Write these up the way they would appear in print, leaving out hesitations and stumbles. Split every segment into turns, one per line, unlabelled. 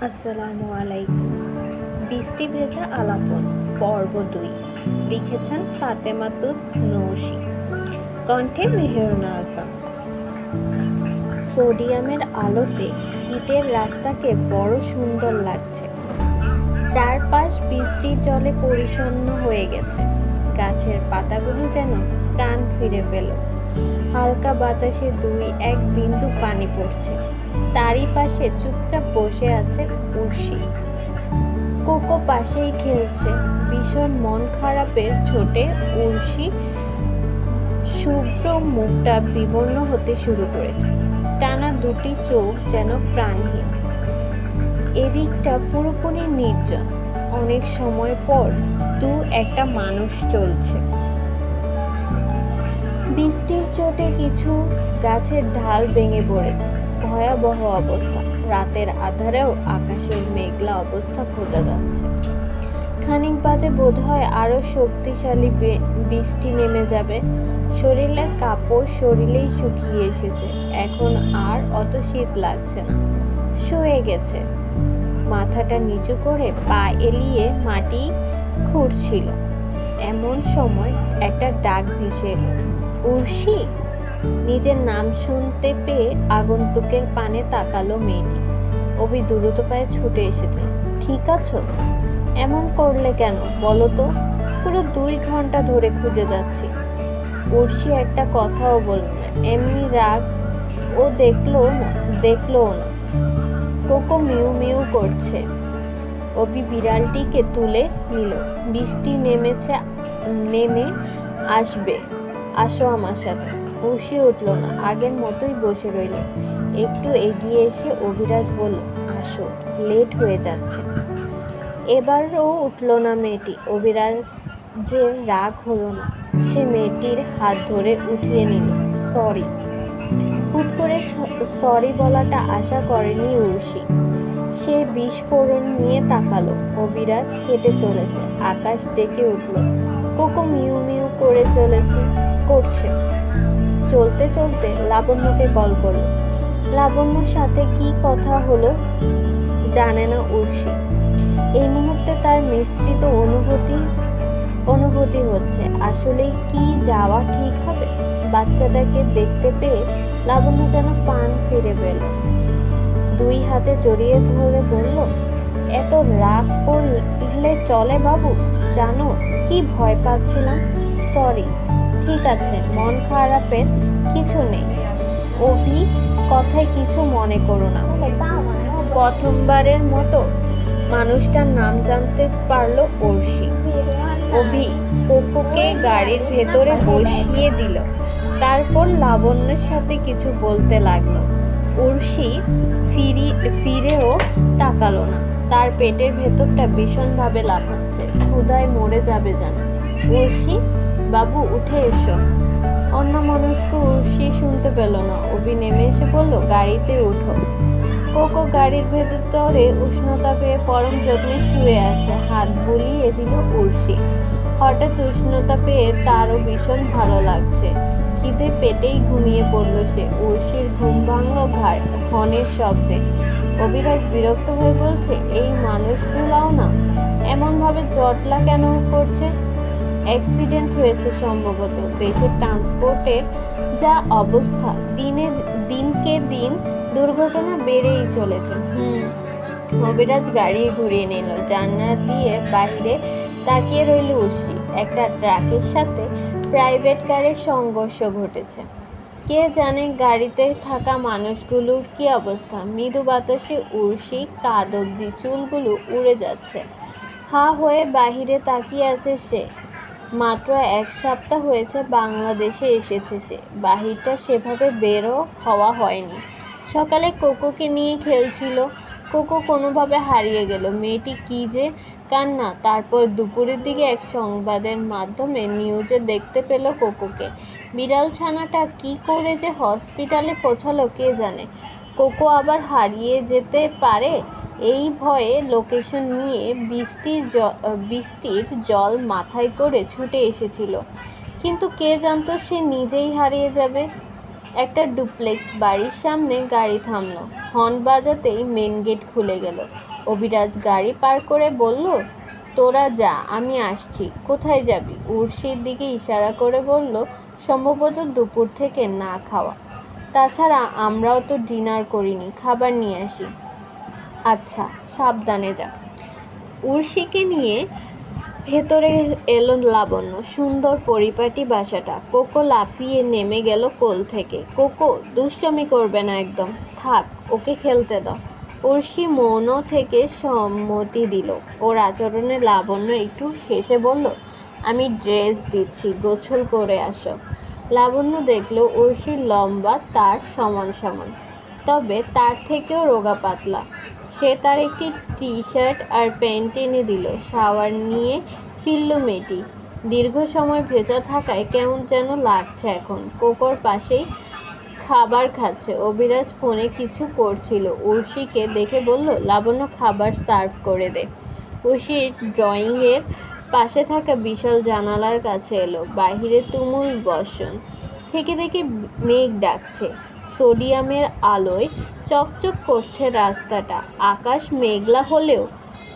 আসসালামু আলাইকুম। বৃষ্টি ভেজা আলাপন পর্ব ২ লিখেছেন ফাতেমাতুন নৌশী, কণ্ঠে মেহেরুনা আহসান। সোডিয়ামের আলোতে ইটের রাস্তাকে বড় সুন্দর লাগছে। চারপাশ বৃষ্টির জলে পরিচ্ছন্ন হয়ে গেছে। গাছের পাতাগুলো যেন প্রাণ ফিরে পেল। হালকা বাতাসে দুই এক বিন্দু পানি পড়ছে। তারই পাশে চুপচাপ বসে আছে উর্শি। কোকো পাশেই খেলছে। ভীষণ মন খারাপের চোটে উর্শি শুভ্র মুখটা বিবর্ণ হতে শুরু করেছে। টানা দুটি চোখ যেন প্রাণহীন। এদিকটা পুরোপুরি নির্জন। অনেক সময় পর একটা মানুষ চলছে। বৃষ্টির চোটে কিছু গাছের ঢাল ভেঙে পড়েছে। ভয়াবহ অবস্থা। রাতের আঁধারেও আকাশের মেঘলা অবস্থা বোঝা যাচ্ছে। খানিক বাদে বোধহয় আরো শক্তিশালী বৃষ্টি নেমে যাবে। শরীরের কাপড় শরীরেই শুকিয়ে এসেছে। এখন আর অত শীত লাগছে না। শুয়ে গেছে। মাথাটা নিচু করে পা এলিয়ে মাটি খুঁড়ছিল। এমন সময় একটা ডাক ভেসে এলো, উর্শি। নিজের নাম শুনতে পেয়ে আগন্তুকের পানে তাকালো মেয়েটি। অভি দ্রুত পায়ে ছুটে এসেছে। ঠিক আছো? এমন করলে কেন বলো তো? পুরো 2 ঘন্টা ধরে খুঁজে যাচ্ছি। উর্শি একটা কথাও বলল না। এমনি রাগ ও দেখলো না। কোকো মিউ মিউ করছে। অভি বিড়ালটিকে তুলে নিল। বৃষ্টি নেমে আসবে, আসো আমার সাথে। উর্শি উঠল না, আগের মতোই বসে রইল। একটু এগিয়ে এসে অভিরাজ বলল, আসো, লেট হয়ে যাচ্ছে। এবারও উঠল না মেয়েটি। অভিরাজের রাগ হলো না। সে মেয়েটির হাত ধরে উঠিয়ে নিল। সরি। হুট করে সরি বলাটা আশা করেনি উর্শি। সে বিস্ফোরণ নিয়ে তাকালো। অভিরাজ হেঁটে চলেছে। আকাশ ডেকে উঠল। কোকো মিউ মিউ করছে। চলতে চলতে লাবণ্যকে কল করলো। লাবণ্যর সাথে কি কথা হলো জানে না উর্শি। এই মুহূর্তে তার মিশ্রিত অনুভূতি হচ্ছে। আসলে কি যাওয়া ঠিক হবে? বাচ্চাটাকে দেখতে পেয়ে লাবণ্য যেন প্রাণ ফিরে পেল। 2 হাতে জড়িয়ে ধরে বলল, এত রাগ করলে চলে বাবু? জানো কি ভয় পাচ্ছিলাম। সরি। ঠিক আছে, মন খারাপের কিছু নেই। অভি, কথায় কিছু মনে করো না। প্রথমবারের মতো মানুষটার নাম জানতে পারলো উর্শি। অভি কোকোকে গাড়ির ভেতরে বসিয়ে দিল। তারপর লাবণ্যের সাথে কিছু বলতে লাগলো। উর্শি ফিরেও তাকালো না। তার পেটের ভেতরটা ভীষণভাবে লাফাচ্ছে। ক্ষুধায় মরে যাবে যেন। উর্শি বাবু, উঠে এসো। অন্যমনস্ক উর্শি শুনতে পেল না। অভি নেমে এসে বলল, গাড়িতে উঠো। কোকো গাড়ির ভেতরে উষ্ণতা পেয়ে পরম যত্নে শুয়ে আছে। হাত বুলিয়ে দিল উর্শি। হঠাৎ উষ্ণতা পেয়ে তারও ভীষণ ভালো লাগছে। খিদে পেটেই ঘুমিয়ে পড়ল সে। উর্শির ঘুম ভাঙল ঘনের শব্দে। অভিরাজ বিরক্ত হয়ে বলছে, এই মানুষগুলাও না এমনভাবে জটলা কেন করছে? অ্যাক্সিডেন্ট হয়েছে সম্ভবত। দেশের ট্রান্সপোর্টের যা অবস্থা, দিনকে দিন দুর্ঘটনা বেড়েই চলেছে। অভিরাজ গাড়ি ঘুরিয়ে নিল। জানলা দিয়ে বাইরে তাকিয়ে রইল উর্শি। একটা ট্রাকের সাথে প্রাইভেট কারের সংঘর্ষ ঘটেছে। কে জানে গাড়িতে থাকা মানুষগুলোর কি অবস্থা। মৃদু বাতাসে উর্শি কাঁধ অব্দি চুলগুলো উড়ে যাচ্ছে। হা হয়ে বাহিরে তাকিয়ে আছে সে। মাত্র 1 সপ্তাহ হয়েছে বাংলাদেশে এসেছে সে। বাহিরটা সেভাবে বেরও হওয়া হয়নি। সকালে কোকোকে নিয়ে খেলছিল। কোকো কোনোভাবে হারিয়ে গেল। মেয়েটি কি যে কান্না। তারপর দুপুরের দিকে এক সংবাদের মাধ্যমে নিউজে দেখতে পেল কোকোকে। বিড়াল ছানাটা কি করে যে হসপিটালে পৌঁছালো কে জানে। কোকো আবার হারিয়ে যেতে পারে এই ভয়ে লোকেশন নিয়ে বৃষ্টির জল মাথায় করে ছুটে এসেছিল। কিন্তু কে জানতো সে নিজেই হারিয়ে যাবে। একটা ডুপ্লেক্স বাড়ির সামনে গাড়ি থামলো। হর্ন বাজাতেই মেন গেট খুলে গেল। অভিরাজ গাড়ি পার করে বলল, তোরা যা, আমি আসছি। কোথায় যাবি? উর্ষির দিকে ইশারা করে বলল, সম্ভবত দুপুর থেকে না খাওয়া। তাছাড়া আমরাও তো ডিনার করিনি, খাবার নিয়ে আসি। আচ্ছা, সাবধানে যা। উর্ষিকে নিয়ে ভেতরে এলো লাবণ্য। সুন্দর পরিপাটি বাসাটা। কোকো লাফিয়ে নেমে গেল কোল থেকে। কোকো, দুষ্টুমি করবে না একদম। থাক, ওকে খেলতে দাও। উর্ষি মৌন থেকে সম্মতি দিল। ওর আচরণে লাবণ্য একটু হেসে বলল, আমি ড্রেস দিচ্ছি, গোসল করে আসো। লাবণ্য দেখলো উর্ষির লম্বা তার সমান সমান, তবে তার থেকেও রোগা পাতলা। সে তার একটি টি শার্ট আর প্যান্ট এনে দিল। শাওয়ার নিয়ে ফিরল মেয়েটি। দীর্ঘ সময় ভেজা থাকায় কেমন যেন লাগছে এখন। কোকোর পাশেই খাবার খাচ্ছে। অভিরাজ ফোনে কিছু করছিল। উর্ষিকে দেখে বলল, লাবণ্য খাবার সার্ভ করে দে। উর্ষি ড্রয়িংয়ের পাশে থাকা বিশাল জানালার কাছে এলো। বাহিরে তুমুল বর্ষণ। থেকে থেকে মেঘ ডাকছে। সোডিয়ামের আলোয় চকচক করছে রাস্তাটা। আকাশ মেঘলা হলেও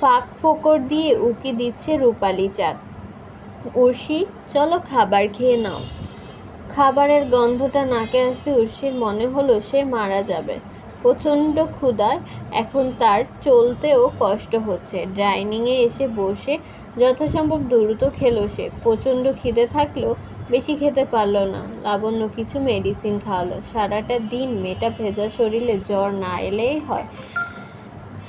ফাঁক ফোকর দিয়ে উকি দিচ্ছে রূপালি চাঁদ। উর্ষি, চলো খাবার খেয়ে নাও। খাবারের গন্ধটা নাকে আসতে উর্ষির মনে হলো সে মারা যাবে। প্রচণ্ড ক্ষুধায় এখন তার চলতেও কষ্ট হচ্ছে। ডাইনিংয়ে এসে বসে যথাসম্ভব দ্রুত খেলো সে। প্রচণ্ড খিদে থাকলেও বেশি খেতে পারল না। লাবণ্য কিছু মেডিসিন খাওয়ালো। সারাটা দিন মেয়েটা ভেজা শরীরে জ্বর না এলেই হয়।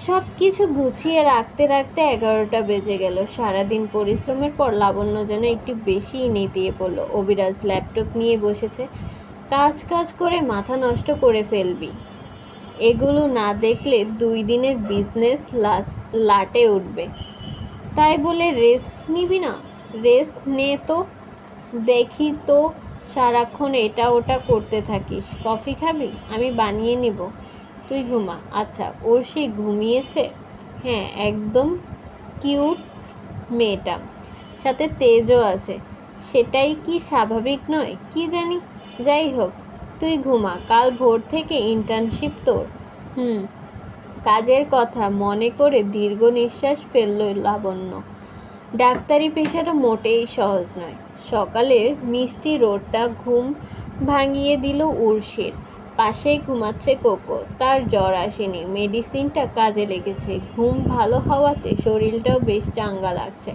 সব কিছু গুছিয়ে রাখতে রাখতে 11টা বেজে গেল। সারাদিন পরিশ্রমের পর লাবণ্য যেন একটু বেশিই নেতিয়ে পড়ল। অভিরাজ ল্যাপটপ নিয়ে বসেছে। কাজ কাজ করে মাথা নষ্ট করে ফেলবি। এগুলো না দেখলে 2 দিনের বিজনেস লাটে উঠবে। তাই বলে রেস্ট নিবি না? রেস্ট নে তো। দেখি তো সারাক্ষণ এটা ওটা করতে থাকিস। কফি খাবি? আমি বানিয়ে নিব। তুই ঘুমা। আচ্ছা, উর্ষি ঘুমিয়েছে? হ্যাঁ, একদম কিউট মেয়েটা, সাথে তেজও আছে। সেটাই কি স্বাভাবিক নয়? কি জানি। যাই হোক, তুই ঘুমা। কাল ভোর থেকে ইন্টার্নশিপ তোর। কাজের কথা মনে করে দীর্ঘ নিঃশ্বাস ফেলল লাবণ্য। ডাক্তারি পেশাটা মোটেই সহজ নয়। সকালের মিষ্টি রোদটা ঘুম ভাঙিয়ে দিল উর্ষির। পাশেই ঘুমাচ্ছে কোকো। তার জ্বর আসেনি, মেডিসিনটা কাজে লেগেছে। ঘুম ভালো হওয়াতে শরীরটাও বেশ চাঙ্গা লাগছে।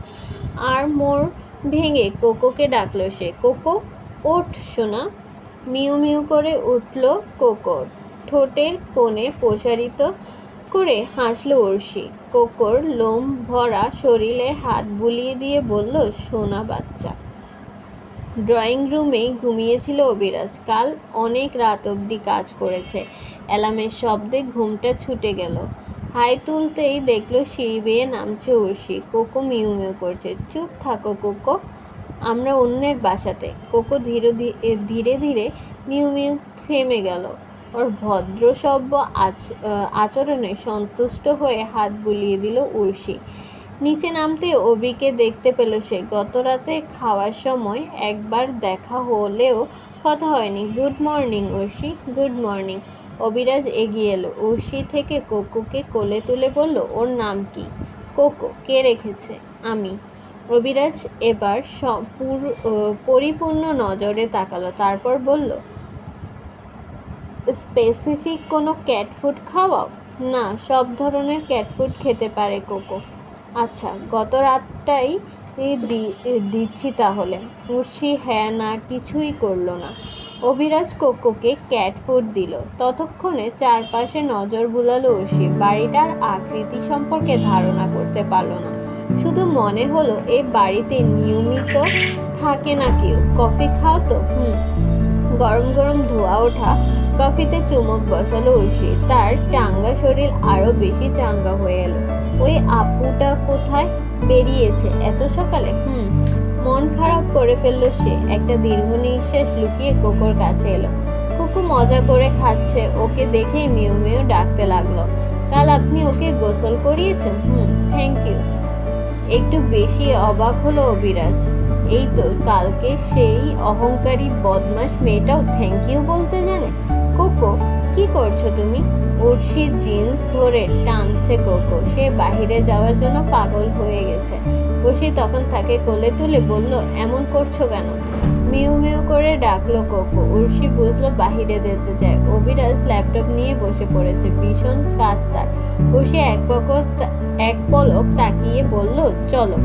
আর মোর ভেঙে কোকোকে ডাকলো সে। কোকো, ওঠ সোনা। মিউ মিউ করে উঠল কোকো। ঠোঁটের কোণে প্রসারিত করে হাসল উর্ষি। কোকোর লোম ভরা শরীরে হাত বুলিয়ে দিয়ে বলল, সোনা বাচ্চা। ড্রয়িং রুমেই ঘুমিয়েছিল অভিরাজ। কাল অনেক রাত অবধি কাজ করেছে। অ্যালার্মের শব্দে ঘুমটা ছুটে গেল। হাই তুলতেই দেখলো সিঁড়ি বেয়ে নামছে উর্ষি। কোকো মিউ মিউ করছে। চুপ থাকো কোকো, আমরা অন্যের বাসাতে। কোকো ধীরে ধীরে মিউ মিউ থেমে গেল। ওর ভদ্রসভ্য আচরণে সন্তুষ্ট হয়ে হাত বুলিয়ে দিল উর্ষি। নিচে নামতে অভিকে দেখতে পেল সে। গত রাতে খাওয়ার সময় একবার দেখা হলেও কথা হয়নি। Good morning Urshi. Good morning. Abhiraj এগিয়ে এলো। উর্ষি থেকে কোকোকে কোলে তুলে বলল, ওর নাম কি? কোকো। কে রেখেছে? আমি। অভিরাজ এবার পরিপূর্ণ নজরে তাকালো। তারপর বলল, স্পেসিফিক কোনো ক্যাট ফুড খাওয়াও? না, সব ধরনের ক্যাট ফুড খেতে পারে কোকো। আচ্ছা, গত রাতটাই দিচ্ছি তাহলে। উর্ষি হ্যাঁ না কিছুই করল না। অভিরাজ কোকোকে ক্যাট ফুড দিল। ততক্ষণে চারপাশে নজর বুলালো উর্ষি। বাড়িটার আকৃতি সম্পর্কে ধারণা করতে পারল না। শুধু মনে হলো এই বাড়িতে নিয়মিত থাকে না কেউ। কফি খাও তো? গরম গরম ধোয়া ওঠা কফিতে চুমুক বসালো উর্ষি। তার চাঙ্গা শরীর আরো বেশি চাঙ্গা হয়ে এলো। ওই আপুটা কোথায়? বেরিয়েছে এত সকালে? মন খারাপ করে ফেললো সে। একটা দীর্ঘ নিঃশ্বাস লুকিয়ে কোকোর কাছে এলো। কোকো মজা করে খাচ্ছে। ওকে দেখেই মিউ মিউ ডাকতে লাগলো। কাল আপনি ওকে গোসল করিয়েছেন? Thank you. একটু বেশি অবাক হলো অভিরাজ। এই তো কালকে সেই অহংকারী বদমাস মেয়েটাও থ্যাংক ইউ বলতে জানে। কোকো, কি করছো তুমি? উর্ষি জিন্স ধরে টানছে কোকো। সে বাহিরে যাওয়ার জন্য পাগল হয়ে গেছে। উর্ষি তখন তাকে কোলে তুলে বলল, এমন করছো কেন? মিউ মিউ করে ডাকলো কোকো। উর্ষি বুঝলো বাহিরে যেতে চায়। অভিরাজ ল্যাপটপ নিয়ে বসে পড়েছে, ভীষণ কাজ তার। উর্ষি এক পলক তাকিয়ে বলল, চলো।